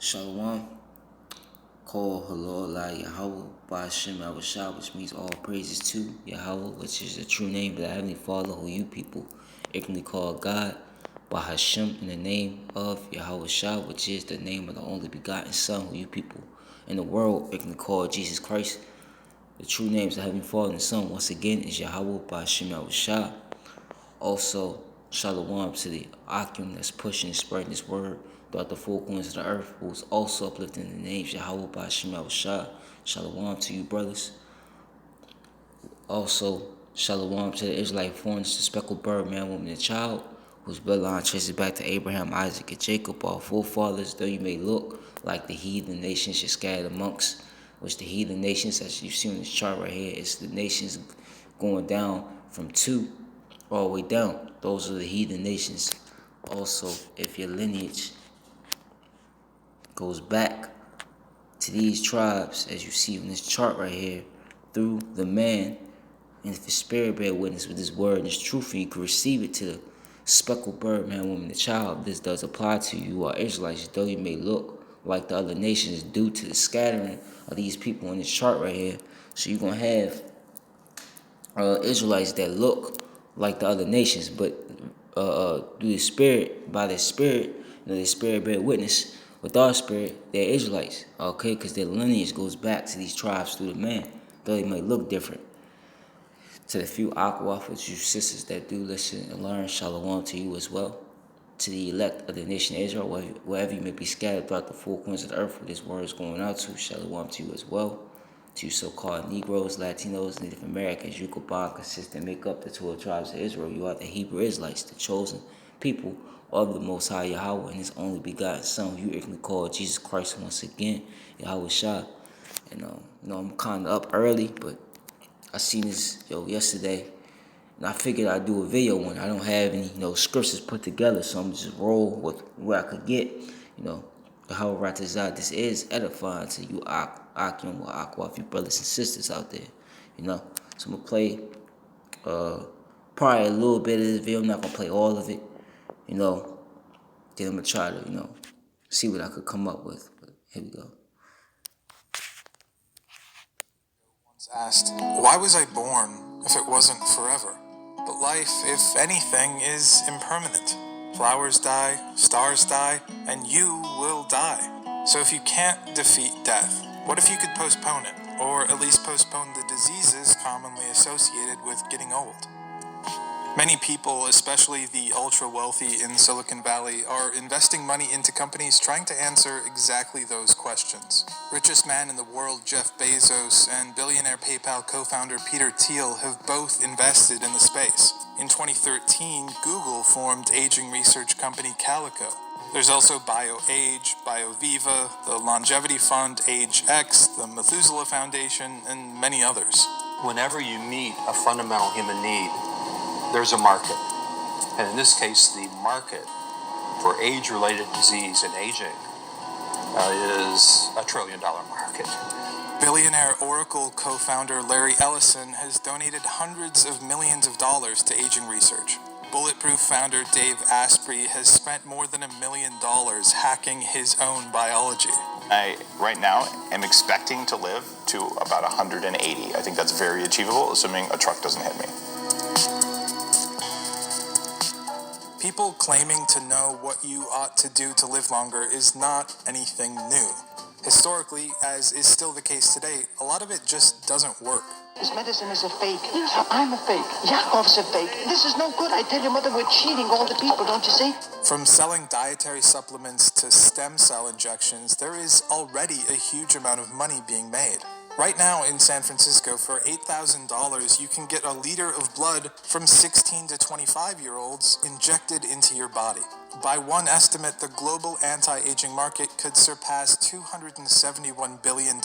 Shalom, call Halal Yahweh Ba'Shem Abashah, which means all praises to Yahweh, which is the true name of the Heavenly Father, who you people ignorantly call God, Ba'Hashem, in the name of Yahweh Shah, which is the name of the only begotten Son, who you people in the world ignorantly call Jesus Christ. The true names of the Heavenly Father and the Son, once again, is Yahweh Ba'Shem Abashah. Also, Shalom to the Akim that's pushing and spreading this word throughout the four corners of the earth, who is also uplifting the names Yahweh Ba'Shem Shah. Shalom to you, brothers. Also, Shalom to the Israelite foreigners, the speckled bird, man, woman, and child, whose bloodline traces back to Abraham, Isaac, and Jacob, our forefathers, though you may look like the heathen nations you're scattered amongst, which the heathen nations, as you see on this chart right here, is the nations going down from 2 all the way down. Those are the heathen nations. Also, if your lineage goes back to these tribes, as you see on this chart right here, through the man, and if the spirit bear witness with this word and this truth, and you can receive it to the speckled bird, man, woman, and child, this does apply to you. You are Israelites, though you may look like the other nations due to the scattering of these people on this chart right here. So you're going to have Israelites that look like the other nations, but through the spirit, by their spirit, their spirit bear witness with our spirit, they're Israelites, okay? Because their lineage goes back to these tribes through the man, though they may look different. To the few Aquafas, you sisters that do listen and learn, Shalom to you as well. To the elect of the nation of Israel, wherever you may be scattered throughout the four corners of the earth where this word is going out to, Shalom to you as well. To you so-called Negroes, Latinos, Native Americans, you combine, consist, and make up the 12 tribes of Israel. You are the Hebrew Israelites, the chosen people of the Most High Yahweh and His only begotten Son, who you ignorantly call Jesus Christ once again, Yahweh Shah. And I'm kind of up early, but I seen this yesterday, and I figured I'd do a video on it. I don't have any scriptures put together, so I'm just roll with what I could get. How Ratazad, this is edifying to you, Akim or Aqua, you brothers and sisters out there. So I'm gonna play probably a little bit of this video. I'm not gonna play all of it. Then I'm gonna try to see what I could come up with. But here we go. Once asked, why was I born if it wasn't forever? But life, if anything, is impermanent. Flowers die, stars die, and you will die. So if you can't defeat death, what if you could postpone it? Or at least postpone the diseases commonly associated with getting old? Many people, especially the ultra-wealthy in Silicon Valley, are investing money into companies trying to answer exactly those questions. Richest man in the world, Jeff Bezos, and billionaire PayPal co-founder Peter Thiel have both invested in the space. In 2013, Google formed aging research company Calico. There's also BioAge, BioViva, the Longevity Fund, AgeX, the Methuselah Foundation, and many others. Whenever you meet a fundamental human need, there's a market. And in this case, the market for age-related disease and aging is $1 trillion market. Billionaire Oracle co-founder Larry Ellison has donated hundreds of millions of dollars to aging research. Bulletproof founder Dave Asprey has spent more than $1 million hacking his own biology. I, right now, am expecting to live to about 180. I think that's very achievable, assuming a truck doesn't hit me. People claiming to know what you ought to do to live longer is not anything new. Historically, as is still the case today, a lot of it just doesn't work. This medicine is a fake. I'm a fake. Yaakov's a fake. This is no good. I tell your mother we're cheating all the people, don't you see? From selling dietary supplements to stem cell injections, there is already a huge amount of money being made. Right now in San Francisco, for $8,000, you can get a liter of blood from 16 to 25-year-olds injected into your body. By one estimate, the global anti-aging market could surpass $271 billion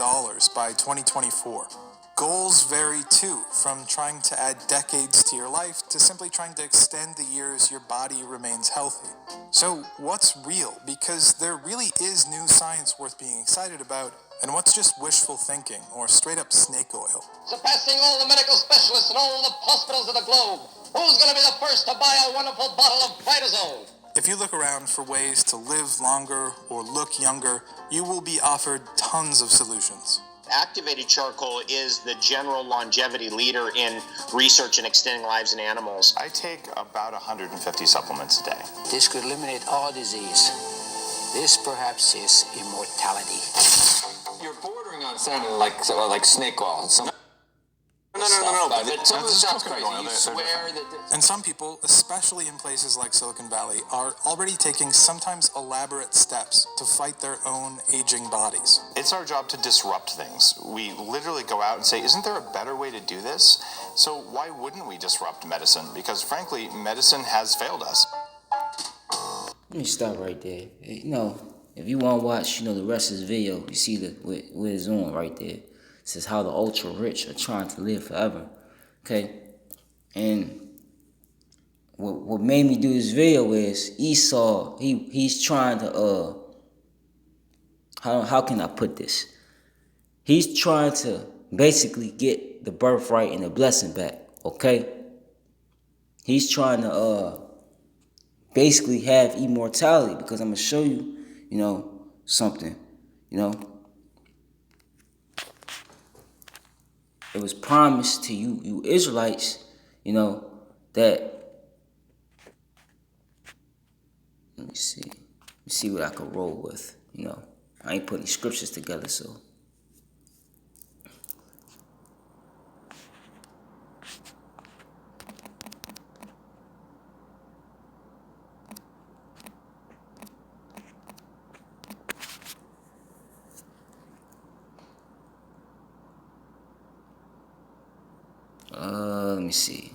by 2024. Goals vary too, from trying to add decades to your life to simply trying to extend the years your body remains healthy. So what's real? Because there really is new science worth being excited about, and what's just wishful thinking or straight up snake oil? Surpassing all the medical specialists in all the hospitals of the globe. Who's going to be the first to buy a wonderful bottle of prednisone? If you look around for ways to live longer or look younger, you will be offered tons of solutions. Activated charcoal is the general longevity leader in research in extending lives in animals. I take about 150 supplements a day. This could eliminate all disease. This perhaps is immortality. You're bordering on sounding like snake oil. No. But some of the stuff's crazy. You swear that. And some people, especially in places like Silicon Valley, are already taking sometimes elaborate steps to fight their own aging bodies. It's our job to disrupt things. We literally go out and say, isn't there a better way to do this? So why wouldn't we disrupt medicine? Because frankly, medicine has failed us. Let me stop right there. If you want to watch, the rest of this video, you see what it's on right there. It says how the ultra rich are trying to live forever. Okay? And what made me do this video is Esau, he's trying to, how can I put this? He's trying to basically get the birthright and the blessing back. Okay? He's trying to, basically have immortality, because I'm going to show you, something, It was promised to you Israelites, that, let me see what I can roll with, I ain't putting scriptures together, so. Let me see.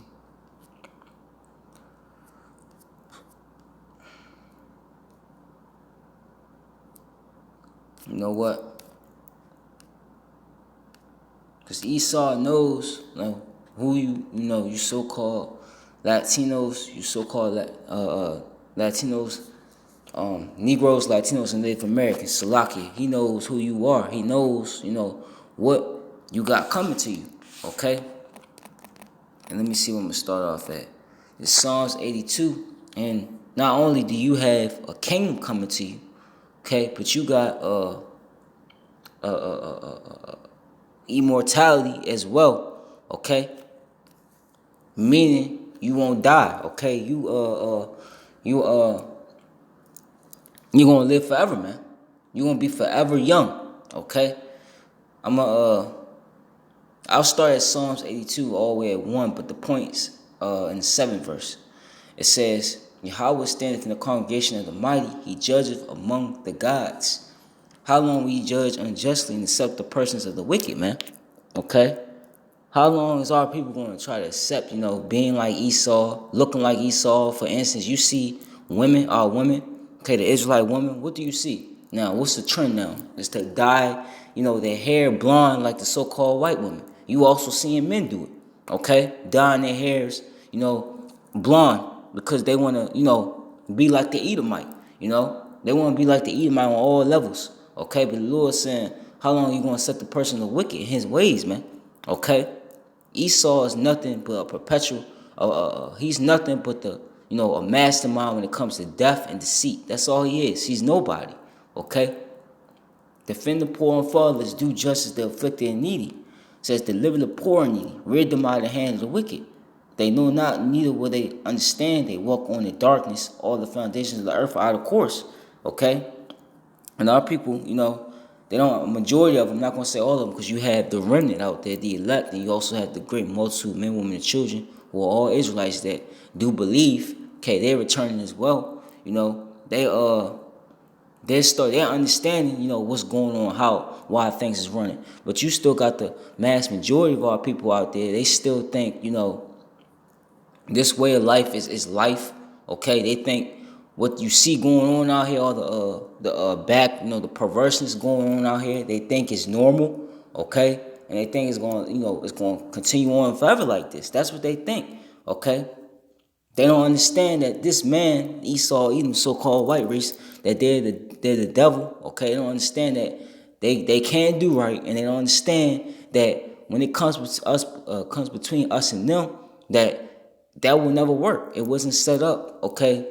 You know what? Because Esau knows, who you so-called Latinos, you so-called Latinos, Negroes, Latinos, and Native Americans, Salakia. He knows who you are. He knows, what you got coming to you, okay? And let me see what I'm going to start off at. It's Psalms 82. And not only do you have a kingdom coming to you, okay, but you got immortality as well, okay? Meaning you won't die, okay? You're gonna live forever, man. You're gonna be forever young, okay? I'll start at Psalms 82 all the way at 1, but the points in the 7th verse. It says, Yahweh standeth in the congregation of the mighty, he judgeth among the gods. How long will you judge unjustly and accept the persons of the wicked, man? Okay? How long is our people going to try to accept, being like Esau, looking like Esau? For instance, you see our women, okay, the Israelite women, what do you see? Now, what's the trend now? It's to dye, their hair blonde like the so-called white women. You also seeing men do it, okay? Dyeing their hairs, blonde because they want to, be like the Edomite, They want to be like the Edomite on all levels, okay? But the Lord's saying, how long are you going to set the person of wicked in his ways, man? Okay? Esau is nothing but a perpetual, he's nothing but a mastermind when it comes to death and deceit. That's all he is. He's nobody, okay? Defend the poor and fatherless, do justice to the afflicted and needy. It says, deliver the poor and needy, rid them out of the hands of the wicked. They know not, neither will they understand. They walk on in darkness. All the foundations of the earth are out of course, okay? And our people, they don't, a majority of them, I'm not going to say all of them, because you have the remnant out there, the elect, and you also have the great multitude of men, women, and children, who are all Israelites that do believe, okay, they're returning as well. They're understanding, what's going on, why things is running. But you still got the mass majority of our people out there, they still think, this way of life is life, okay? They think what you see going on out here, all the perverseness going on out here, they think is normal, okay? And they think it's going to continue on forever like this. That's what they think, okay? They don't understand that this man, Esau, even so-called white race, that they're the devil, okay? They don't understand that they can't do right, and they don't understand that when it comes between us and them, that will never work. It wasn't set up, okay,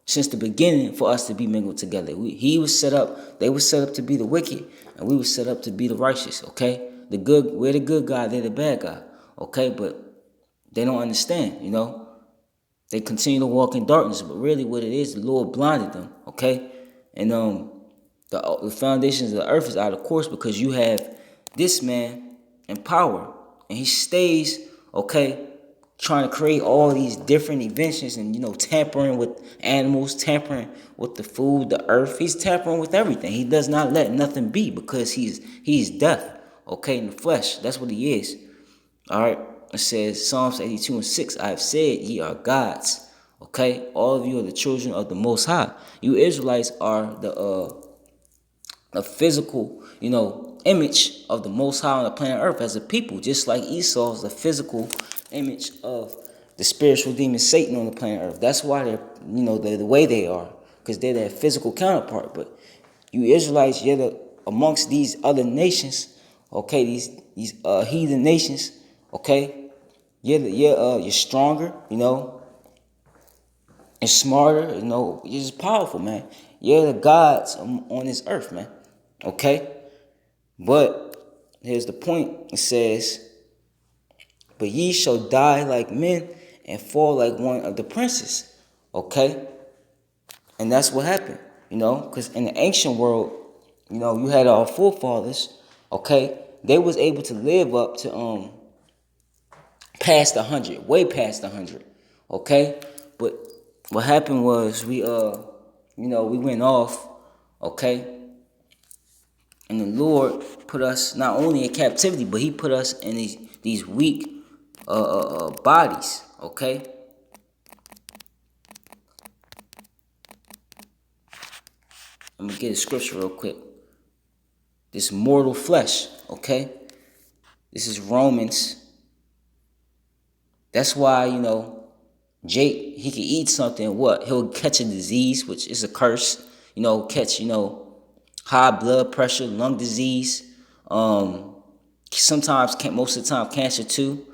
since the beginning for us to be mingled together. He was set up, they were set up to be the wicked, and we were set up to be the righteous, okay? We're the good guy, they're the bad guy, okay? But they don't understand, They continue to walk in darkness, but really what it is, the Lord blinded them, okay? And the foundations of the earth is out of course because you have this man in power, and he stays, okay, trying to create all these different inventions and, tampering with animals, tampering with the food, the earth. He's tampering with everything. He does not let nothing be because he's death, okay, in the flesh. That's what he is. All right. It says, Psalms 82:6, I have said ye are gods. Okay. All of you are the children of the Most High. You Israelites are the physical, image of the Most High on the planet Earth as a people, just like Esau is the physical image of the spiritual demon Satan on the planet Earth. That's why they're the way they are, because they're their physical counterpart. But you Israelites, you're amongst these other nations, okay, these heathen nations, okay, you're stronger, and smarter, you're just powerful, man. You're the gods on this earth, man. Okay? But here's the point. It says, but ye shall die like men and fall like one of the princes. Okay? And that's what happened, because in the ancient world, you had our forefathers, okay? They was able to live up to past 100, way past 100, okay? But what happened was we went off, okay? And the Lord put us not only in captivity, but He put us in these weak bodies. Okay. I'm gonna get a scripture real quick. This mortal flesh. Okay. This is Romans. That's why Jake, he can eat something. What he'll catch a disease, which is a curse. Catch high blood pressure, lung disease. Sometimes, most of the time, cancer too.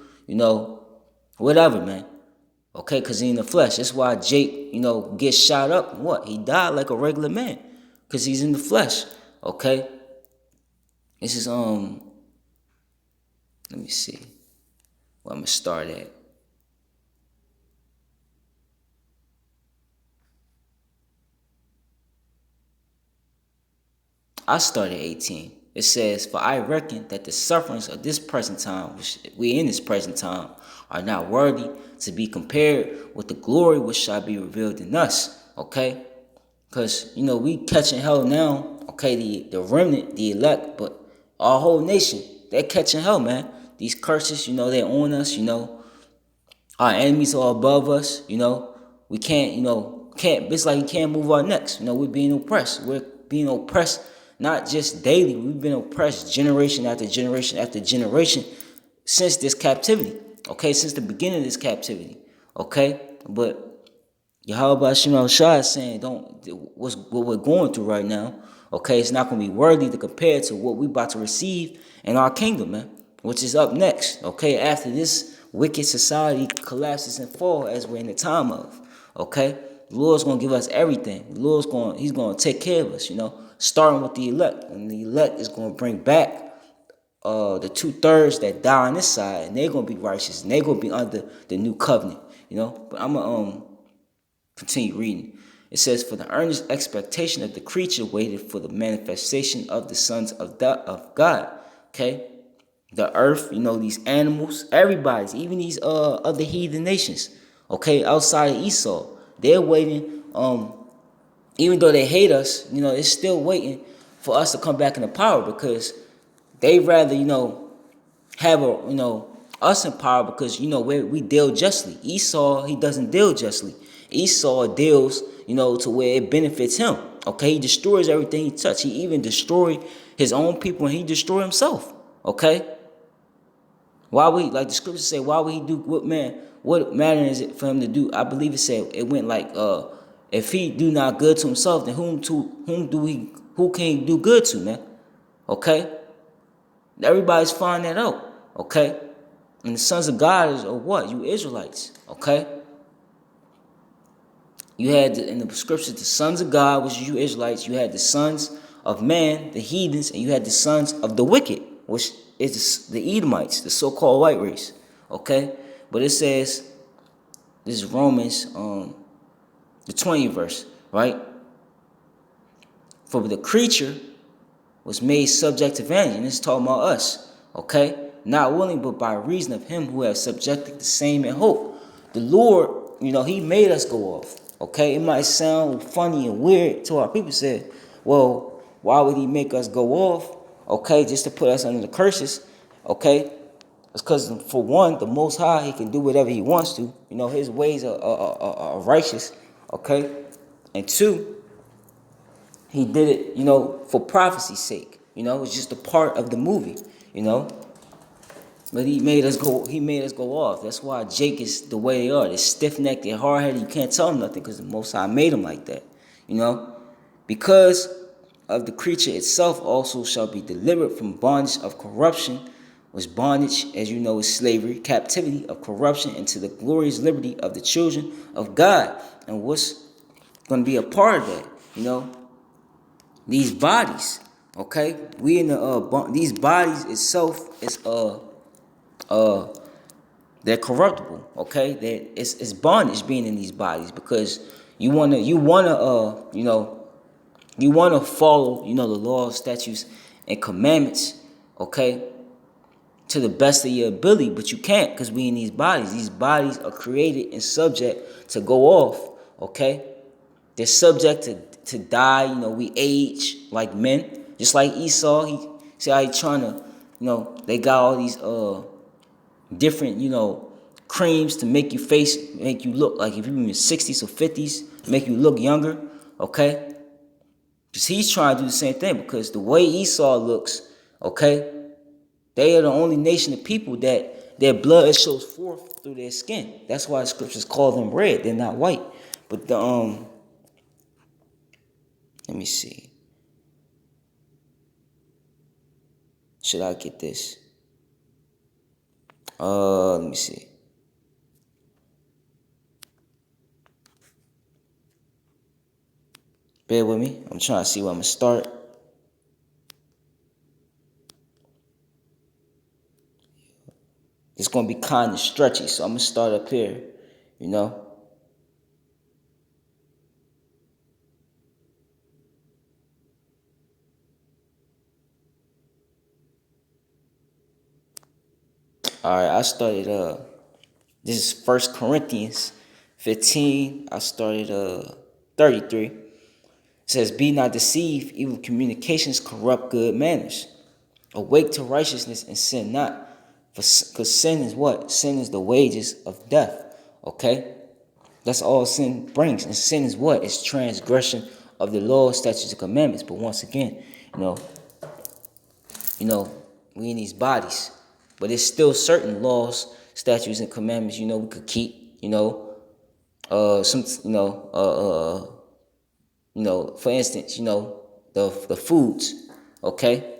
Whatever, man. Okay, because he's in the flesh. That's why Jake, gets shot up. What? He died like a regular man. Because he's in the flesh. Okay? This is, let me see. Where I'm going to start at. I started 18. It says, for I reckon that the sufferings of this present time, which we in this present time, are not worthy to be compared with the glory which shall be revealed in us. Okay? Because, we catching hell now. Okay, the remnant, the elect, but our whole nation, they're catching hell, man. These curses, they're on us, Our enemies are above us, We can't, it's like you can't move our necks. We're being oppressed. We're being oppressed not just daily. We've been oppressed generation after generation after generation since this captivity. Okay, since the beginning of this captivity. Okay, but Yahweh Shema Shah is saying, what we're going through right now, okay, it's not going to be worthy to compare to what we're about to receive in our kingdom, man, which is up next, okay, after this wicked society collapses and falls as we're in the time of, okay? The Lord's going to give us everything. He's going to take care of us, starting with the elect. And the elect is going to bring back the 2/3 that die on this side, and they're going to be righteous, and they're going to be under the new covenant, But I'm going to continue reading. It says, for the earnest expectation of the creature waited for the manifestation of the sons of God. Okay? The earth, these animals, everybody's, even these other heathen nations, okay, outside of Esau, they're waiting, even though they hate us, they're still waiting for us to come back into power because they rather, have us in power because we deal justly. Esau, he doesn't deal justly. Esau deals to where it benefits him. Okay, he destroys everything he touches. He even destroyed his own people and he destroyed himself. Okay, why would like the scriptures say, why would he do what matter is it for him to do? I believe it said it went like if he do not good to himself, then who can he do good to, man? Okay, everybody's finding that out. Okay, and the sons of God are what? You Israelites. Okay, You had in the scriptures the sons of God, which is you Israelites. You had the sons of man, the heathens, and you had the sons of the wicked, which is the Edomites, the so-called white race. Okay, but it says this is Romans, the 20th verse, right? For the creature was made subject to vanity, and it's talking about us. Okay, not willing, but by reason of him who has subjected the same in hope. The Lord, He made us go off. Okay, it might sound funny and weird to our people. Say, well, why would He make us go off? Okay, just to put us under the curses. Okay, it's because for one, the Most High, He can do whatever He wants to. His ways are righteous. Okay, and two, He did it, for prophecy's sake. It's just a part of the movie. But He made us go. He made us go off. That's why Jake is the way they are. They're stiff necked. They're hard headed. You can't tell them nothing because the Most High made them like that. Because of the creature itself also shall be delivered from bondage of corruption, which bondage, as you know, is slavery, captivity of corruption, into the glorious liberty of the children of God. And what's going to be a part of that? These bodies. Okay, we in the these bodies itself is they're corruptible. Okay, it's bondage being in these bodies because you wanna follow the laws, statutes, and commandments. Okay, to the best of your ability, but you can't because we in these bodies. These bodies are created and subject to go off. Okay, they're subject to die. We age like men, just like Esau. He see how he trying to, they got all these different, creams to make you look like if you're in your 60s or 50s, make you look younger. Okay, because he's trying to do the same thing because the way Esau looks, okay, they are the only nation of people that their blood shows forth through their skin. That's why the scriptures call them red. They're not white. But let me see. Should I get this? Let me see. Bear with me. I'm trying to see where I'm gonna start. It's gonna be kind of stretchy, so I'm gonna start up here. All right, I started. This is 1 Corinthians 15. I started 33. It says, "Be not deceived; evil communications corrupt good manners. Awake to righteousness and sin not, for because sin is what? Sin is the wages of death. Okay, that's all sin brings, and sin is what? It's transgression of the law, statutes, and commandments. But once again, you know, we in these bodies, but there's still certain laws, statutes, and commandments, we could keep, some, for instance, the foods, okay?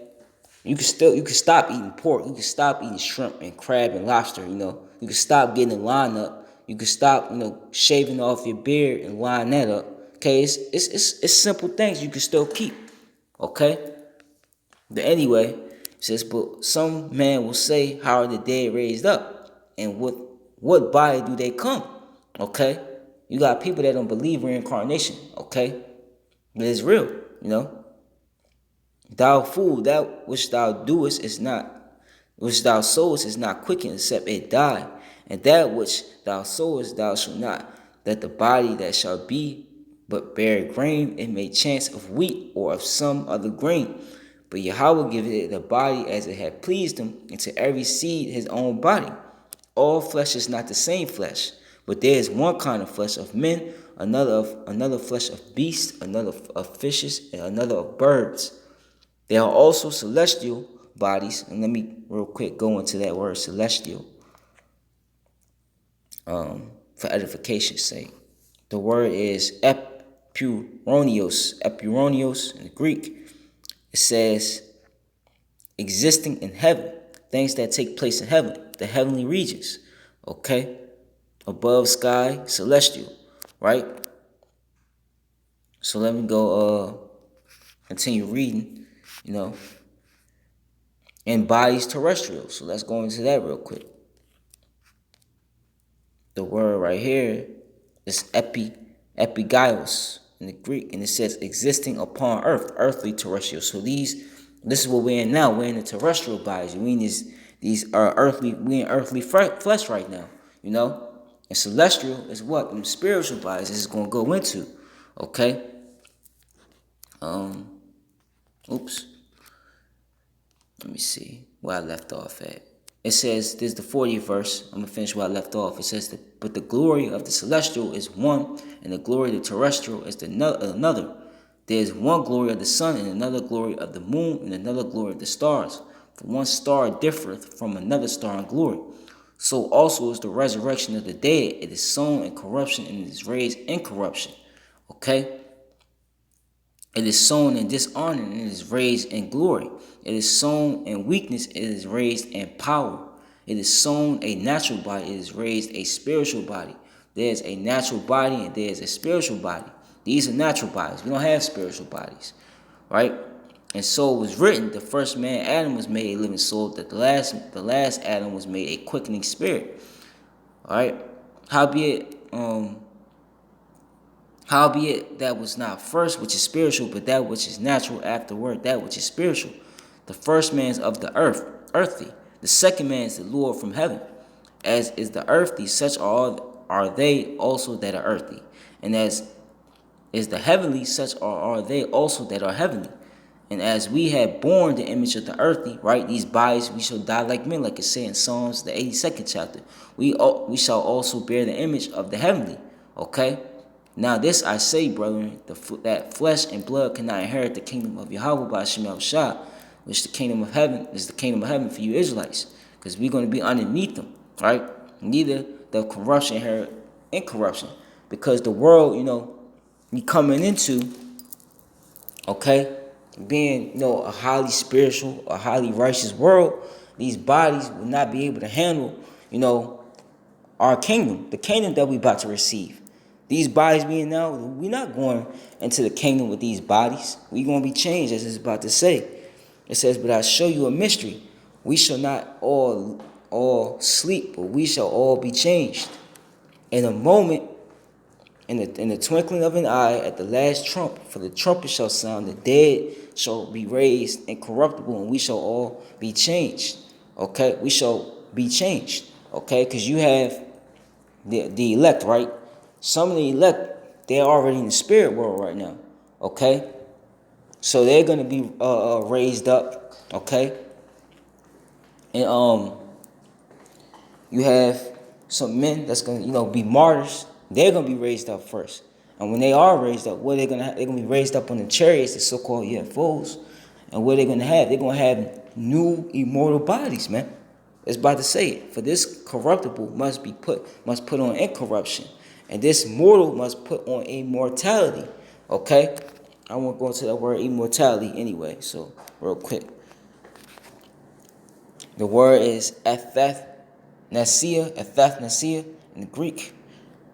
You can stop eating pork, you can stop eating shrimp and crab and lobster, you can stop getting a line up, you can stop, shaving off your beard and line that up, okay? It's simple things you can still keep, okay? But anyway, it says, but some man will say, how are the dead raised up? And what body do they come? Okay? You got people that don't believe reincarnation, okay? But it's real, Thou fool, that which thou doest is not, which thou sowest is not quickened, except it die. And that which thou sowest thou shalt not, that the body that shall be but bear grain, it may chance of wheat or of some other grain. But Yahweh giveth it the body as it had pleased him, and to every seed his own body. All flesh is not the same flesh, but there is one kind of flesh of men, another flesh of beasts, another of fishes, and another of birds. There are also celestial bodies, and let me real quick go into that word celestial, for edification's sake. The word is epuronios in the Greek. It says existing in heaven, things that take place in heaven, the heavenly regions, okay? Above sky, celestial, right? So let me go continue reading, you know, and bodies terrestrial. So let's go into that real quick. The word right here is epigaios in the Greek, and it says existing upon earth, earthly terrestrial. So this is what we're in now. We're in the terrestrial bodies. We in these are earthly. We in earthly flesh right now, you know. And celestial is what them spiritual bodies is gonna go into. Okay. Oops. Let me see where I left off at. It says, this is the 40th verse. I'm going to finish where I left off. It says, but the glory of the celestial is one, and the glory of the terrestrial is another. There is one glory of the sun, and another glory of the moon, and another glory of the stars. For one star differeth from another star in glory. So also is the resurrection of the dead. It is sown in corruption, and it is raised in corruption. Okay? It is sown in dishonor, and it is raised in glory. It is sown in weakness, it is raised in power. It is sown a natural body, it is raised a spiritual body. There is a natural body and there is a spiritual body. These are natural bodies. We don't have spiritual bodies, right? And so it was written, the first man, Adam, was made a living soul, that the last Adam was made a quickening spirit. All right? Howbeit that was not first which is spiritual, but that which is natural afterward, that which is spiritual. The first man is of the earth, earthly. The second man is the Lord from heaven. As is the earthly, such are they also that are earthly. And as is the heavenly, such are they also that are heavenly. And as we have borne the image of the earthly, right, these bodies, we shall die like men, like it says in Psalms, the 82nd chapter. We shall also bear the image of the heavenly, okay? Now this I say, brethren, that flesh and blood cannot inherit the kingdom of Yahweh by Shem Shah, which the kingdom of heaven is the kingdom of heaven for you Israelites, because we're going to be underneath them, right? Neither the corruption inherit incorruption, because the world, you know, we coming into, okay, being, you know, a highly spiritual, a highly righteous world, these bodies will not be able to handle, you know, our kingdom, the kingdom that we about to receive. These bodies being now, we're not going into the kingdom with these bodies. We're going to be changed, as it's about to say. It says, but I show you a mystery. We shall not all sleep, but we shall all be changed. In a moment, in the twinkling of an eye, at the last trump, for the trumpet shall sound, the dead shall be raised incorruptible, and we shall all be changed. Okay? We shall be changed. Okay? Because you have the elect, right? Some of the elect, they're already in the spirit world right now. Okay? So they're going to be raised up. Okay? And you have some men that's going to, you know, be martyrs. They're going to be raised up first. And when they are raised up, what are they going to have? They're going to be raised up on the chariots, the so-called UFOs. And what are they going to have? They're going to have new immortal bodies, man. It's about to say it. For this corruptible must put on incorruption. And this mortal must put on immortality. Okay? I won't go into that word immortality anyway. So, real quick. The word is ethethnasia in the Greek,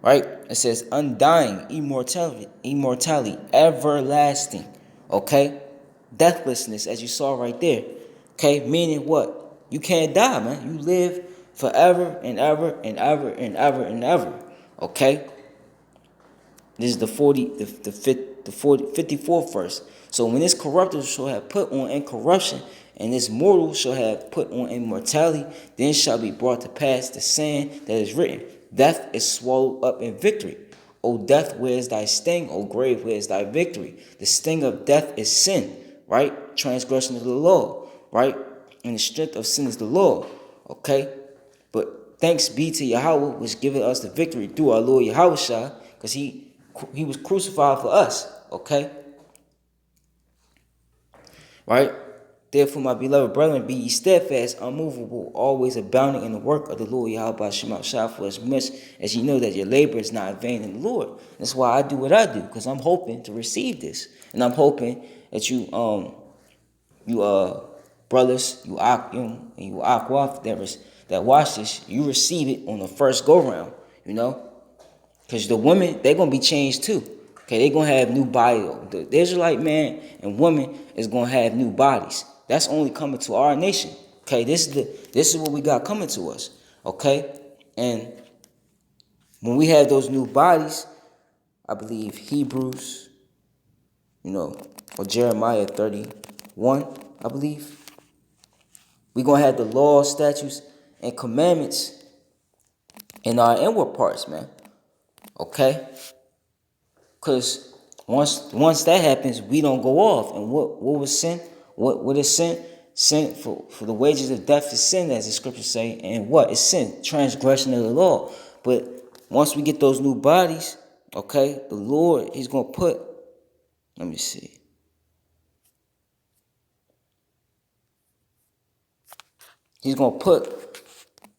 right? It says undying, immortality, everlasting, okay? Deathlessness, as you saw right there, okay? Meaning what? You can't die, man. You live forever and ever and ever and ever and ever, okay? This is the 54th verse. So when this corruptible shall have put on incorruption, and this mortal shall have put on immortality, then shall be brought to pass the saying that is written, death is swallowed up in victory. O death, where is thy sting? O grave, where is thy victory? The sting of death is sin, right? Transgression of the law, right? And the strength of sin is the law, okay? But thanks be to Yahweh, which giveth us the victory through our Lord Yahweh, because he was crucified for us, okay? Right? Therefore, my beloved brethren, be ye steadfast, unmovable, always abounding in the work of the Lord Yahweh Shema Shah, for as much as ye know that your labor is not in vain in the Lord. That's why I do what I do, because I'm hoping to receive this. And I'm hoping that you brothers, you Akim, and you Akwaf that watch this, you receive it on the first go round, you know? Because the women, they're going to be changed too. Okay, they're going to have new body. The Israelite man and woman is going to have new bodies. That's only coming to our nation. Okay, this is what we got coming to us. Okay, and when we have those new bodies, I believe Hebrews, or Jeremiah 31, I believe, we're going to have the laws, statutes, and commandments in our inward parts, man. Okay? Because once that happens, we don't go off. And what was sin? What is sin? Sin, for the wages of death is sin, as the scriptures say. And what is sin? Transgression of the law. But once we get those new bodies, okay, the Lord, he's going to put, let me see. He's going to put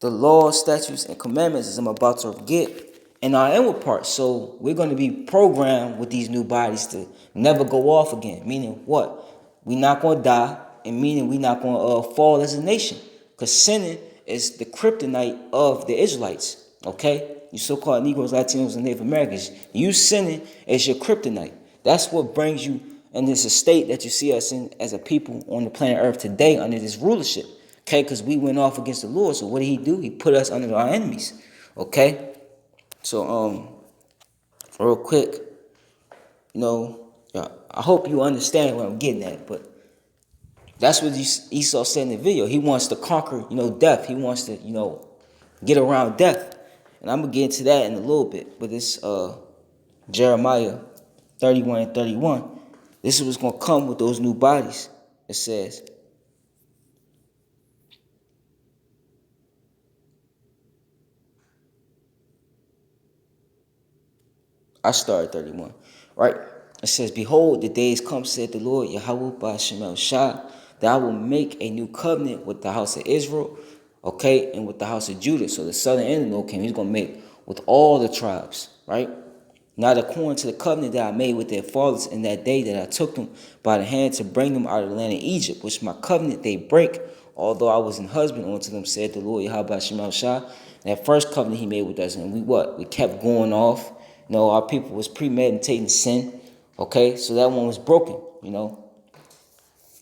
the laws, statutes, and commandments, as I'm about to get, in our inward parts. So we're going to be programmed with these new bodies to never go off again. Meaning what? We're not going to die, and meaning we're not going to fall as a nation. Because sinning is the kryptonite of the Israelites. Okay? You so-called Negroes, Latinos, and Native Americans. You sinning is your kryptonite. That's what brings you in this state that you see us in as a people on the planet Earth today under this rulership. Okay, because we went off against the Lord. So what did he do? He put us under our enemies. Okay? So real quick, I hope you understand what I'm getting at, but that's what Esau said in the video. He wants to conquer, death. He wants to, get around death. And I'm gonna get into that in a little bit. But it's Jeremiah 31 and 31. This is what's gonna come with those new bodies. It says, I started 31, right? It says, behold, the days come, said the Lord, Yahweh Ba'Shem Shah, that I will make a new covenant with the house of Israel, okay, and with the house of Judah. So the southern and the north kingdom, he's going to make with all the tribes, right? Not according to the covenant that I made with their fathers in that day that I took them by the hand to bring them out of the land of Egypt, which my covenant they break, although I was an husband unto them, said the Lord, Yahweh Ba'Shem Shah. That first covenant he made with us, and we kept going off. Our people was premeditating sin. Okay, so that one was broken.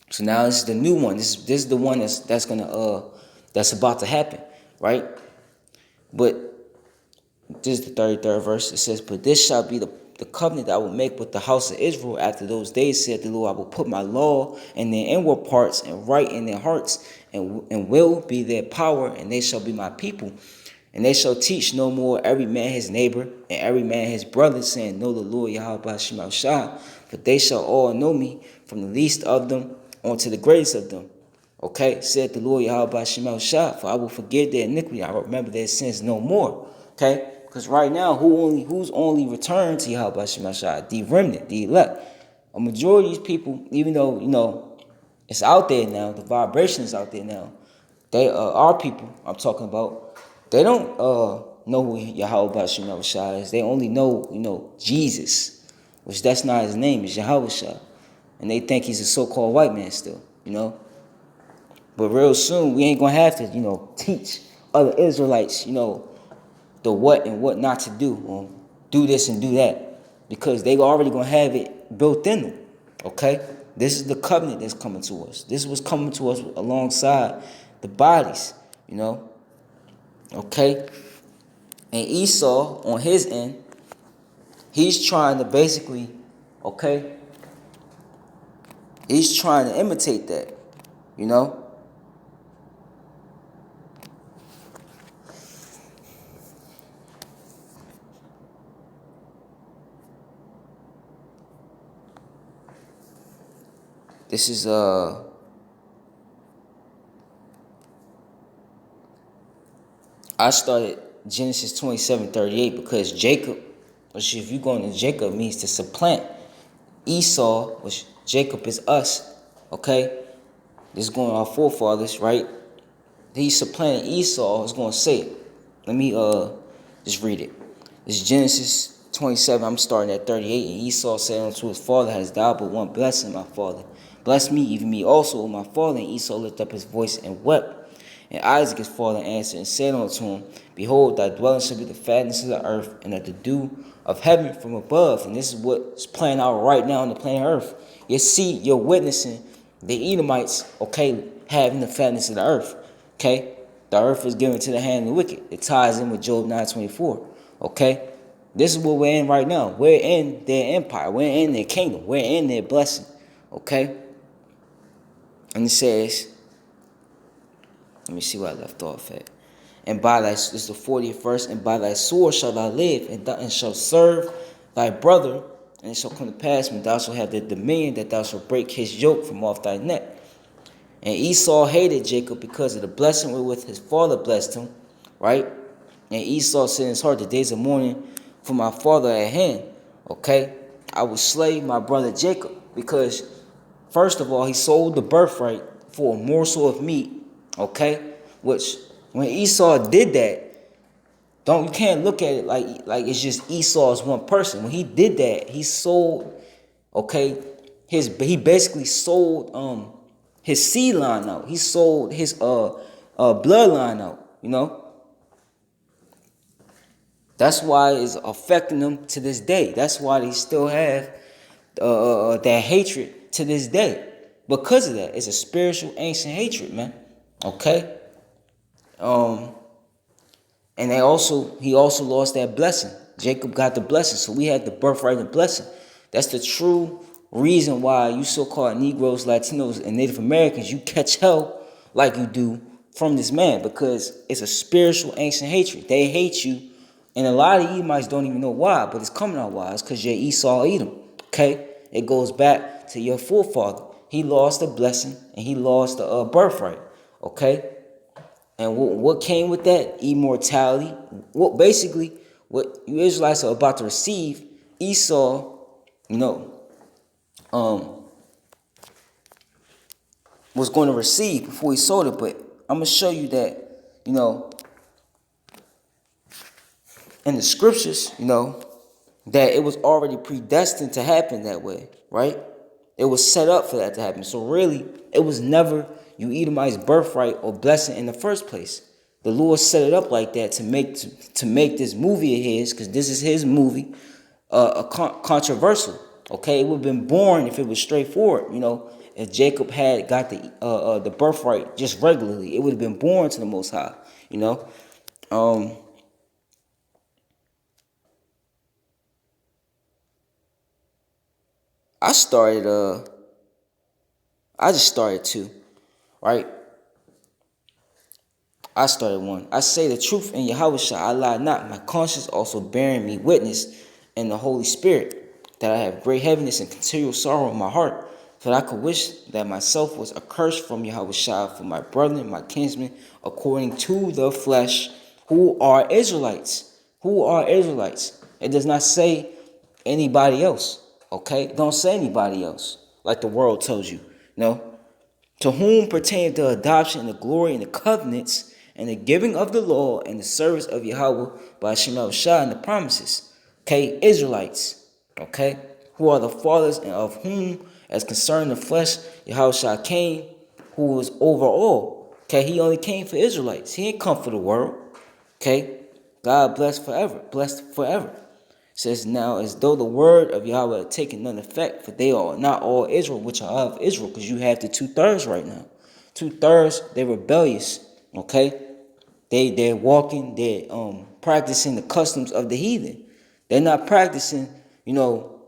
So now this is the new one. This is the one that's about to happen, right? But this is the 33rd verse. It says, but this shall be the covenant that I will make with the house of Israel after those days, said the Lord. I will put my law in their inward parts and write in their hearts, and will be their power, and they shall be my people. And they shall teach no more every man his neighbor and every man his brother, saying, know the Lord Yahweh Shema Shah. But they shall all know me, from the least of them unto the greatest of them. Okay, said the Lord Yahweh Shema Shah, for I will forgive their iniquity. I will remember their sins no more. Okay, because right now, who's only returned to Yahweh Shema Shah? The remnant, the elect. A majority of these people, even though it's out there now, the vibration is out there now. They our people I'm talking about. They don't know who Yahweh Ba'Shem Shah is. They only know, Jesus, which that's not his name. It's Yahweh Shah. And they think he's a so-called white man still, But real soon, we ain't going to have to, teach other Israelites, the what and what not to do. Or do this and do that. Because they already going to have it built in them, okay? This is the covenant that's coming to us. This is what's coming to us alongside the bodies, okay? And Esau, on his end, he's trying to basically, he's trying to imitate that, This is, I started Genesis 27:38 because Jacob, which if you go into Jacob, means to supplant. Esau, which Jacob is us, okay? This is going to our forefathers, right? He supplanted Esau. I was going to say it. Let me just read it. It's Genesis 27. I'm starting at 38. And Esau said unto his father, has thou but one blessing, my father? Bless me, even me also, O my father. And Esau lifted up his voice and wept. And Isaac his father answered and said unto him, Behold, thy dwelling shall be the fatness of the earth, and of the dew of heaven from above. And this is what's playing out right now on the planet earth. You see, you're witnessing the Edomites, okay, having the fatness of the earth. Okay? The earth is given to the hand of the wicked. It ties in with Job 9:24. Okay? This is what we're in right now. We're in their empire. We're in their kingdom. We're in their blessing. Okay? And it says, let me see where I left off at. And by thy, this is the 40th verse, and by thy sword shalt thou live, and shalt serve thy brother, and it shall come to pass when thou shalt have the dominion that thou shalt break his yoke from off thy neck. And Esau hated Jacob because of the blessing wherewith his father blessed him, right? And Esau said in his heart, the days of mourning for my father at hand, okay? I will slay my brother Jacob because, first of all, he sold the birthright for a morsel of meat, okay? Which, when Esau did that, you can't look at it like it's just Esau's one person. When he did that, he sold, okay, he basically sold his seed line out. He sold his bloodline out, you know. That's why it's affecting them to this day. That's why they still have that hatred to this day. Because of that, it's a spiritual ancient hatred, man. Okay. And he also lost that blessing. Jacob got the blessing, so we had the birthright and blessing. That's the true reason why you so-called Negroes, Latinos, and Native Americans, you catch hell like you do from this man, because it's a spiritual ancient hatred. They hate you, and a lot of Edomites don't even know why, but it's coming out why. It's because you're Esau Edom, okay? It goes back to your forefather. He lost the blessing, and he lost the birthright, okay? And what came with that? Immortality. What you Israelites are about to receive, Esau, you know, was going to receive before he sold it. But I'm going to show you that, you know, in the scriptures, you know, that it was already predestined to happen that way, right? It was set up for that to happen. So really, it was never you Edomite's birthright or blessing in the first place. The Lord set it up like that to make this movie of his, because this is his movie, controversial. Okay, it would have been born if it was straightforward. You know, if Jacob had got the birthright just regularly, it would have been born to the Most High. You know, I just started two, right? I started one. I say the truth in Yahweh I lie not. My conscience also bearing me witness in the Holy Spirit that I have great heaviness and continual sorrow in my heart. For I could wish that myself was accursed from Yahweh for my brethren, my kinsmen, according to the flesh, who are Israelites. Who are Israelites? It does not say anybody else. Okay? Don't say anybody else. Like the world tells you. No. To whom pertain the adoption and the glory and the covenants and the giving of the law and the service of Yahweh by Shema Shah and the promises. Okay, Israelites. Okay, who are the fathers and of whom, as concerned the flesh, Yahweh Shah came, who was over all. Okay, he only came for Israelites. He didn't come for the world. Okay, God blessed forever. Says now, as though the word of Yahweh had taken none effect, for they are not all Israel, which are of Israel, because you have the 2/3 right now. 2/3, they're rebellious, okay? They're walking, they're practicing the customs of the heathen. They're not practicing, you know,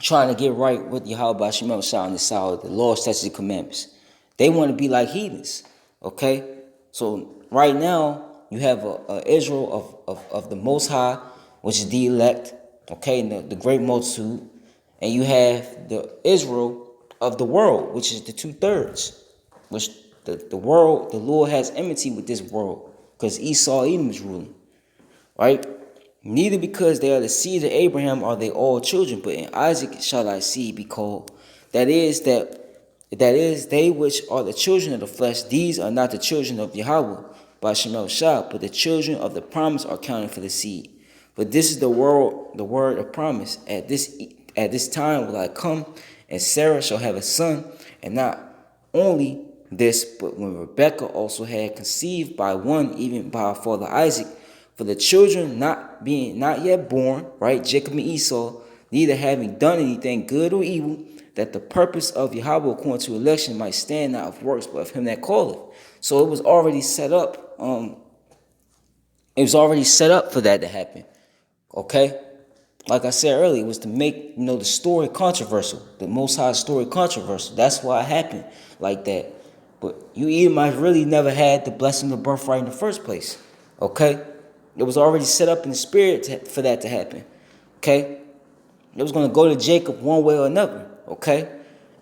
trying to get right with Yahweh by Shema Shah on the side, the law, statutes, and commandments. They want to be like heathens, okay? So right now, you have a Israel of the Most High, which is the elect, okay, and the great multitude. And you have the Israel of the world, which is the 2/3, which the world, the Lord has enmity with this world, because Esau Edom is ruling, right? Neither because they are the seed of Abraham are they all children, but in Isaac shall thy seed be called. That is they which are the children of the flesh, these are not the children of Yahweh by Shema Shah, but the children of the promise are counted for the seed. But this is the word of promise. At this time will I come, and Sarah shall have a son, and not only this, but when Rebekah also had conceived by one, even by our father Isaac, for the children not yet born, right, Jacob and Esau, neither having done anything good or evil, that the purpose of Yahweh according to election might stand not of works, but of him that calleth. So it was already set up. It was already set up for that to happen. Okay? Like I said earlier, it was to make, the story controversial. The Most High story controversial. That's why it happened like that. But you Edomites really never had the blessing of birthright in the first place. Okay? It was already set up in the spirit for that to happen. Okay? It was going to go to Jacob one way or another. Okay?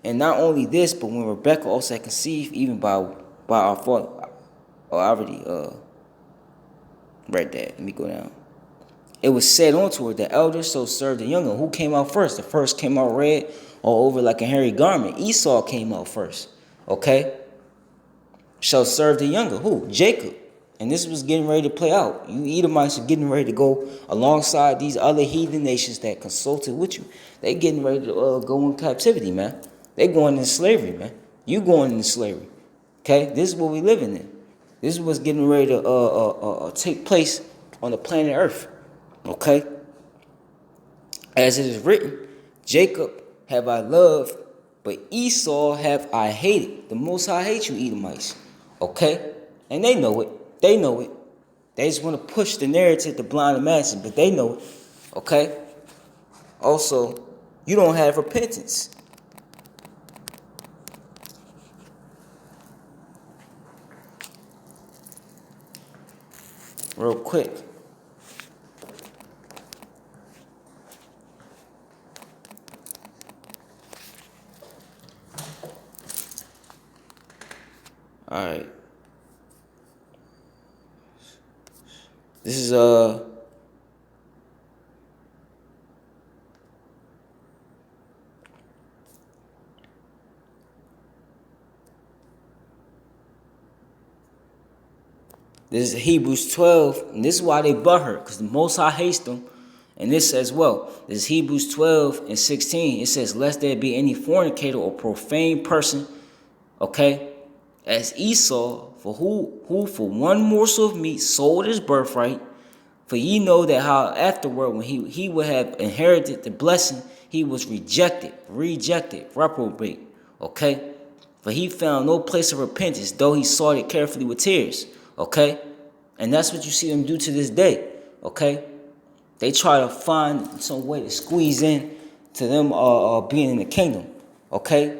And not only this, but when Rebekah also had conceived, even by our father, I already read that. Let me go down. It was said unto her, the elder so served the younger. Who came out first? The first came out red all over like a hairy garment. Esau came out first. Okay? Shall serve the younger. Who? Jacob. And this was getting ready to play out. You Edomites are getting ready to go alongside these other heathen nations that consulted with you. They getting ready to go in captivity, man. They going into slavery, man. You going into slavery. Okay? This is what we living in. This is what's getting ready to take place on the planet Earth. Okay? As it is written, Jacob have I loved, but Esau have I hated. The Most High hate you, Edomites. Okay? And they know it. They know it. They just want to push the narrative to blind the masses, but they know it. Okay? Also, you don't have repentance. Real quick. Alright. This is This is Hebrews 12, and this is why they butthurt, because the Most High hates them. And this as well. This is Hebrews 12 and 16. It says, lest there be any fornicator or profane person, okay, as Esau, for who for one morsel of meat sold his birthright. For ye know that how afterward, when he would have inherited the blessing, he was rejected, reprobate, okay? For he found no place of repentance, though he sought it carefully with tears, okay? And that's what you see them do to this day, okay? They try to find some way to squeeze in to them being in the kingdom, okay?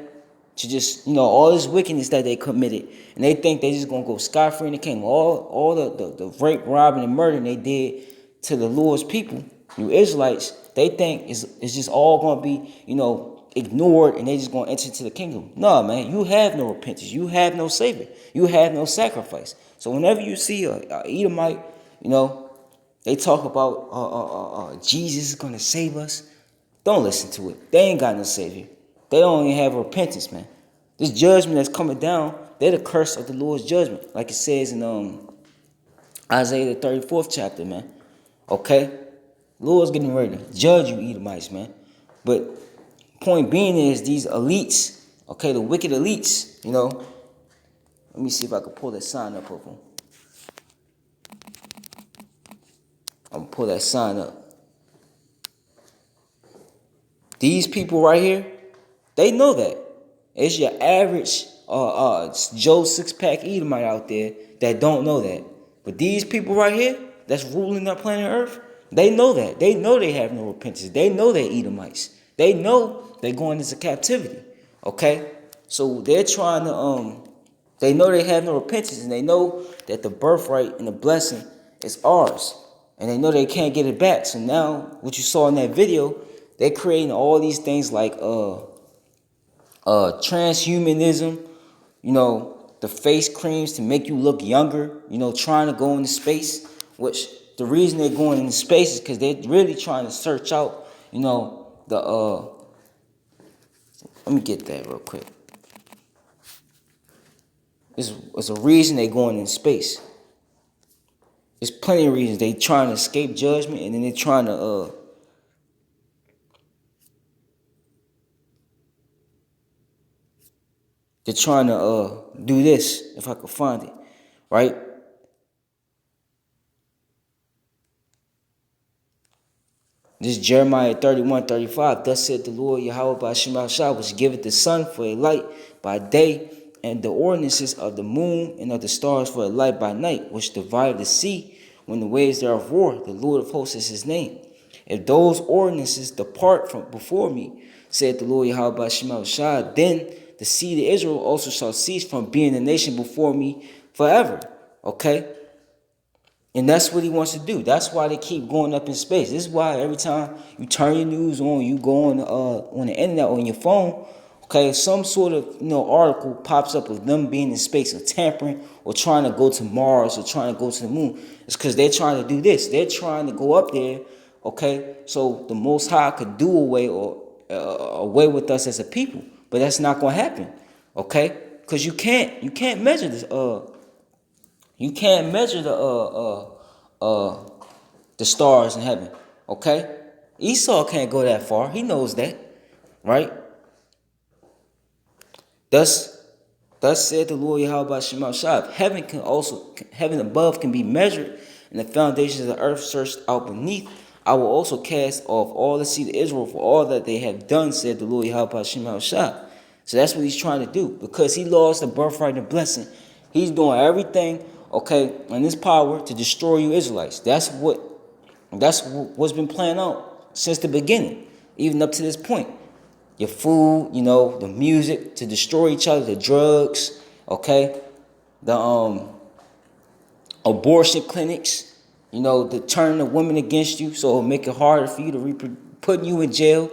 To just, all this wickedness that they committed. And they think they just going to go scot-free in the kingdom. All the rape, robbing, and murdering they did to the Lord's people, you Israelites, they think it's just all going to be, ignored and they just going to enter into the kingdom. No, man, you have no repentance. You have no savior. You have no sacrifice. So whenever you see a Edomite, they talk about Jesus is going to save us. Don't listen to it. They ain't got no savior. They don't even have repentance, man. This judgment that's coming down, they're the curse of the Lord's judgment. Like it says in Isaiah the 34th chapter, man. Okay? Lord's getting ready to judge you, Edomites, man. But point being is these elites, okay, the wicked elites, Let me see if I can pull that sign up of them. I'm going to pull that sign up. These people right here, they know that. It's your average Joe six-pack Edomite out there that don't know that. But these people right here that's ruling our planet Earth, they know that. They know they have no repentance. They know they're Edomites. They know they're going into captivity. Okay? So they're trying to, they know they have no repentance, and they know that the birthright and the blessing is ours. And they know they can't get it back. So now, what you saw in that video, they're creating all these things like transhumanism, the face creams to make you look younger, trying to go into space, which the reason they're going into space is because they're really trying to search out, let me get that real quick. It's a reason they're going in space. There's plenty of reasons. They trying to escape judgment, and then they're trying to they're trying to do this, if I could find it, right? This is Jeremiah 31:35. Thus said the Lord Yahweh by Shema Shah, which giveth the sun for a light by day, and the ordinances of the moon and of the stars for a light by night, which divided the sea when the waves thereof roar. The Lord of hosts is his name. If those ordinances depart from before me, said the Lord Yahweh by Shema Shah, then the seed of Israel also shall cease from being a nation before me forever. Okay? And that's what he wants to do. That's why they keep going up in space. This is why every time you turn your news on, you go on the internet or on your phone, okay, some sort of article pops up of them being in space or tampering or trying to go to Mars or trying to go to the moon. It's because they're trying to do this. They're trying to go up there, okay, so the Most High could do away with us as a people. But that's not gonna happen, okay? Because you can't measure this. You can't measure the stars in heaven, okay? Esau can't go that far. He knows that, right? Thus said the Lord Yahweh by Shema Shah. Heaven above can be measured, and the foundations of the earth searched out beneath. I will also cast off all the seed of Israel for all that they have done, said the Lord Yahweh by Shema Shah. So that's what he's trying to do, because he lost the birthright and blessing. He's doing everything, okay, in his power to destroy you Israelites. That's what's been playing out since the beginning, even up to this point. Your food, the music, to destroy each other, the drugs, okay, the abortion clinics, to turn the women against you, so it'll make it harder for you to putting you in jail,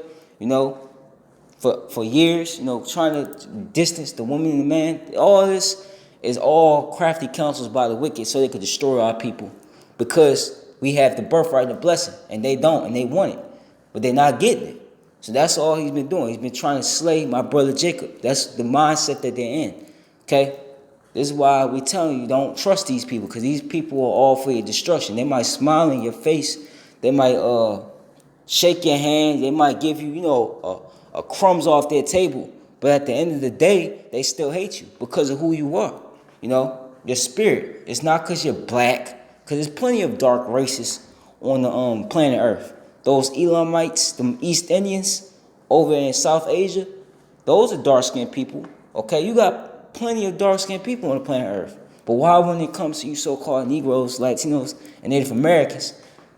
for years, trying to distance the woman and the man. All this is all crafty counsels by the wicked, so they could destroy our people, because we have the birthright and the blessing, and they don't, and they want it, but they're not getting it. So that's all he's been doing. He's been trying to slay my brother Jacob. That's the mindset that they're in. Okay? This is why we telling you, don't trust these people, because these people are all for your destruction. They might smile in your face. They might shake your hand. They might give you, a crumbs off their table. But at the end of the day, they still hate you because of who you are. Your spirit. It's not because you're black, because there's plenty of dark races on the planet Earth. Those Elamites, them East Indians over in South Asia, those are dark-skinned people. Okay, you got plenty of dark-skinned people on the planet Earth. But why, when it comes to you so-called Negroes, Latinos, and Native Americans,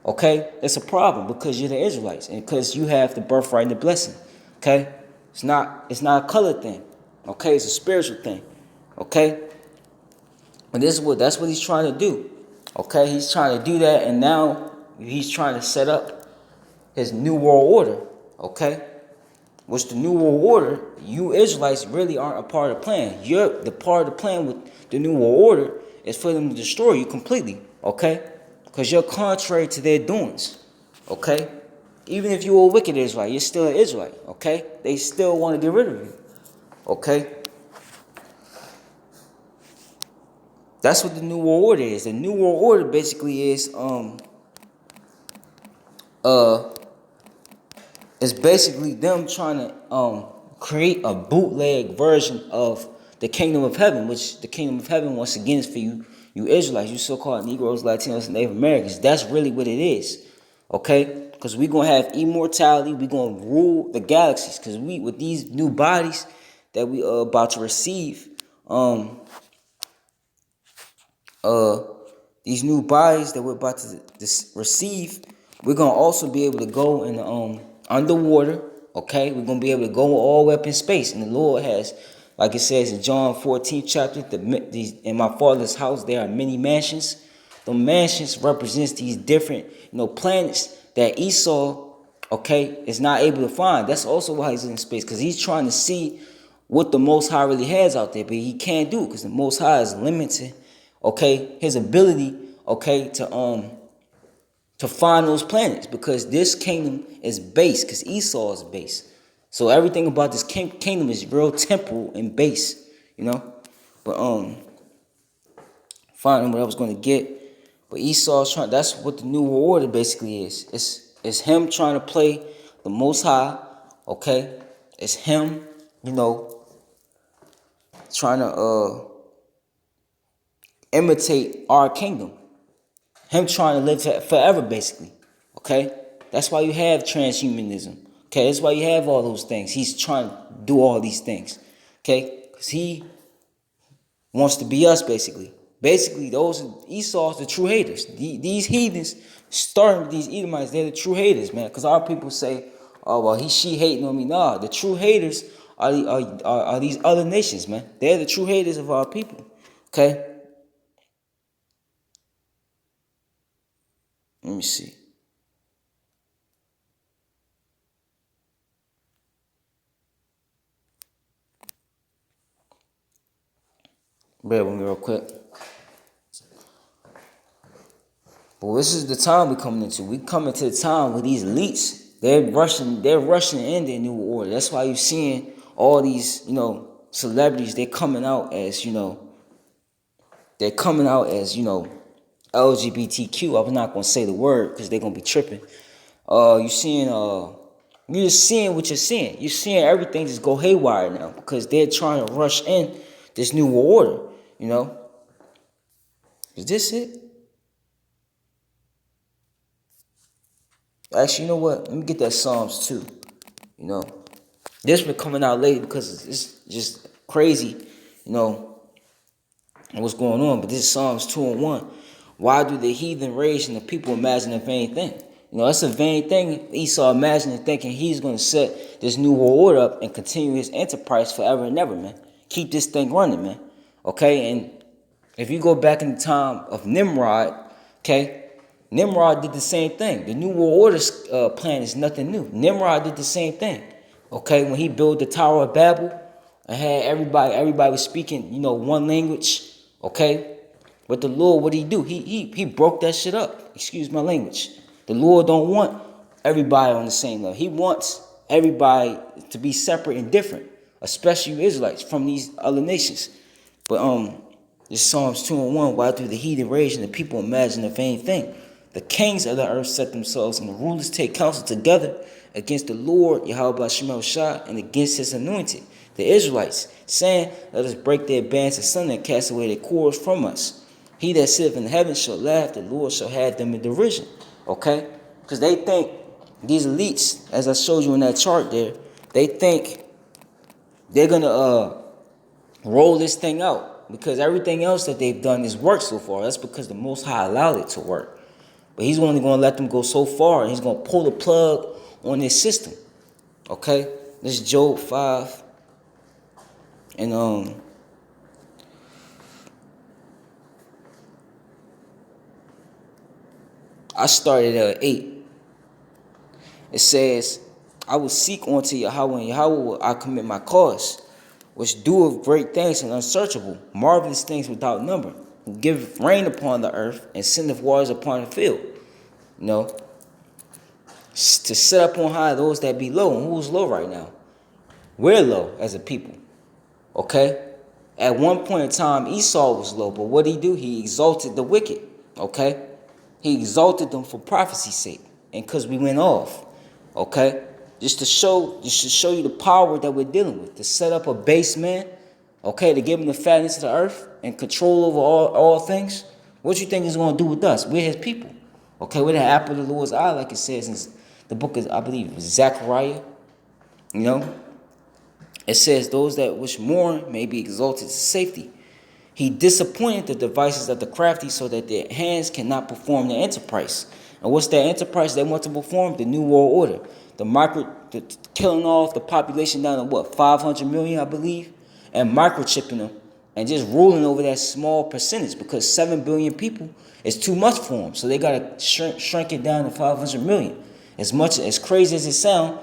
okay, that's a problem, because you're the Israelites and because you have the birthright and the blessing. Okay, it's not a color thing. Okay, it's a spiritual thing. Okay, and that's what he's trying to do. Okay, he's trying to do that, and now he's trying to set up his new world order, okay? Which the new world order, you Israelites really aren't a part of the plan. You're the part of the plan with the new world order is for them to destroy you completely, okay? Because you're contrary to their doings, okay? Even if you're a wicked Israelite, you're still an Israelite, okay? They still want to get rid of you, okay? That's what the new world order is. The new world order basically is it's basically them trying to create a bootleg version of the kingdom of heaven, which the kingdom of heaven, once again, is for you Israelites, you so-called Negroes, Latinos, and Native Americans. That's really what it is, okay? Because we're going to have immortality. We're going to rule the galaxies, because with these new bodies that we are about to receive, these new bodies that we're about to receive, we're going to also be able to go in the underwater, okay? We're going to be able to go all the way up in space. And the Lord has, like it says in John 14 chapter, in my Father's house there are many mansions. The mansions represents these different, planets that Esau, okay, is not able to find. That's also why he's in space, because he's trying to see what the Most High really has out there, but he can't do it, because the Most High is limited, okay, his ability, okay, to find those planets, because this kingdom is base, because Esau is base. So everything about this kingdom is real temporal and base, But finding what I was going to get. But Esau's trying. That's what the new world order basically is. It's him trying to play the Most High. Okay, it's him, trying to imitate our kingdom. Him trying to live forever, basically. Okay? That's why you have transhumanism. Okay? That's why you have all those things. He's trying to do all these things. Okay? Because he wants to be us, basically. Basically, those Esau's the true haters. These heathens, starting with these Edomites, they're the true haters, man. Because our people say, oh, well, she hating on me. Nah, the true haters are these other nations, man. They're the true haters of our people. Okay? Let me see. Bear with me real quick. But this is the time we're coming into. We coming to the time where these elites, they're rushing in their new order. That's why you're seeing all these, celebrities, they're coming out as, LGBTQ. I'm not gonna say the word because they're gonna be tripping. You're just seeing what you're seeing. You're seeing everything just go haywire now because they're trying to rush in this new order, Is this it? Actually, you know what? Let me get that Psalms 2. This been coming out late because it's just crazy, what's going on. But this is Psalms 2:1. Why do the heathen rage and the people imagine a vain thing? That's a vain thing. Esau imagining thinking he's going to set this new world order up and continue his enterprise forever and ever, man. Keep this thing running, man. Okay? And if you go back in the time of Nimrod, okay, Nimrod did the same thing. The New World Order plan is nothing new. Nimrod did the same thing. Okay, when he built the Tower of Babel and had everybody was speaking, one language. Okay, but the Lord, what did he do? He broke that shit up. Excuse my language. The Lord don't want everybody on the same level. He wants everybody to be separate and different, especially you Israelites from these other nations. But this Psalms 2:1, why do the heathen rage and the people imagine a vain thing? The kings of the earth set themselves and the rulers take counsel together against the Lord Yahweh Shemel Shah and against his anointed, the Israelites, saying, let us break their bands asunder and cast away their cords from us. He that sitteth in heaven shall laugh, the Lord shall have them in derision. Okay? Because they think, these elites, as I showed you in that chart there, they think they're going to roll this thing out because everything else that they've done is work so far. That's because the Most High allowed it to work. But he's only going to let them go so far, and he's going to pull the plug on this system. Okay? This is Job 5. And I started at 8. It says, I will seek unto Yahweh, and Yahweh will I commit my cause, which doeth great things and unsearchable, marvelous things without number, who giveth rain upon the earth, and sendeth waters upon the field. To set up on high those that be low. And who's low right now? We're low as a people. Okay? At one point in time, Esau was low, but what did he do? He exalted the wicked. Okay? He exalted them for prophecy's sake. And because we went off. Okay? Just to show you the power that we're dealing with. To set up a base man. Okay? To give him the fatness of the earth and control over all things. What you think he's going to do with us? We're his people. Okay? We're the apple of the Lord's eye, like it says in the book of, I believe, Zechariah. It says, those that which mourn may be exalted to safety. He disappointed the devices of the crafty so that their hands cannot perform their enterprise. And what's that enterprise they want to perform? The New World Order. The killing off the population down to 500 million, I believe, and microchipping them and just ruling over that small percentage because 7 billion people is too much for them. So they got to shrink it down to 500 million. As crazy as it sounds,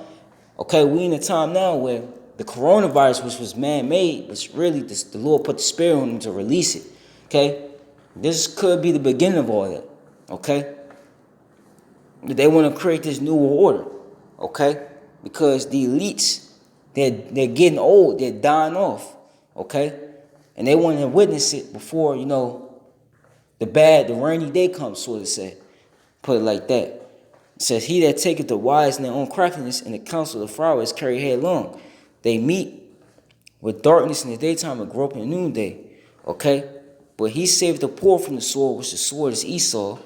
okay, we in a time now where the coronavirus, which was man-made, was really the Lord put the spirit on them to release it. Okay? This could be the beginning of all that. Okay? They want to create this new order. Okay? Because the elites, they're getting old. They're dying off. Okay? And they want to witness it before, the rainy day comes, so to say. Put it like that. It says, he that taketh the wise in their own craftiness and the counsel of the froward is carried headlong. They meet with darkness in the daytime and grow up in the noonday. Okay? But he saved the poor from the sword, which the sword is Esau,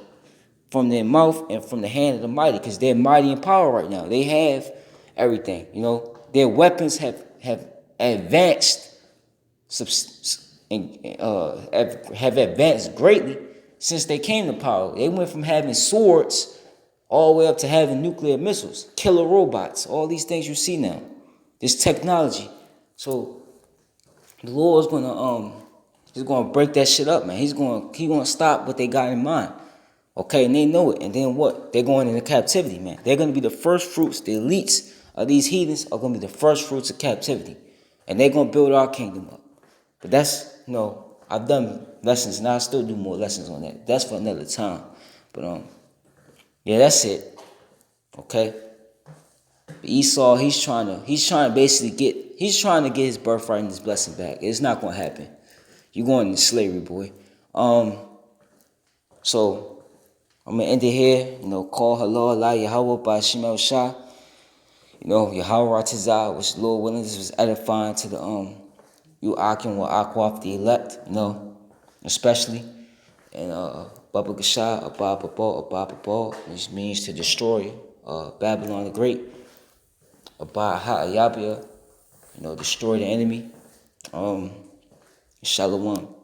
from their mouth and from the hand of the mighty, because they're mighty in power right now. They have everything. Their weapons have advanced have advanced greatly since they came to power. They went from having swords all the way up to having nuclear missiles, killer robots, all these things you see now. This technology. So the Lord's he's gonna break that shit up, man. He gonna stop what they got in mind. Okay, and they know it. And then what? They're going into captivity, man. They're gonna be the first fruits. The elites of these heathens are gonna be the first fruits of captivity. And they're gonna build our kingdom up. But that's, I've done lessons and I still do more lessons on that. That's for another time. But yeah, that's it. Okay. But Esau, he's trying to basically get his birthright and his blessing back. It's not gonna happen. You're going into slavery, boy. So I'm gonna end it here. Call Halal Allah Yahweh by Shemel Shah. Yahweh Ratizah, which Lord willing, this was edifying to the you Akim will Akwaf the elect, especially. And Baba Gasha, Ababa, which means to destroy Babylon the Great. Abba Ha'ayabia, destroy the enemy. Shalom.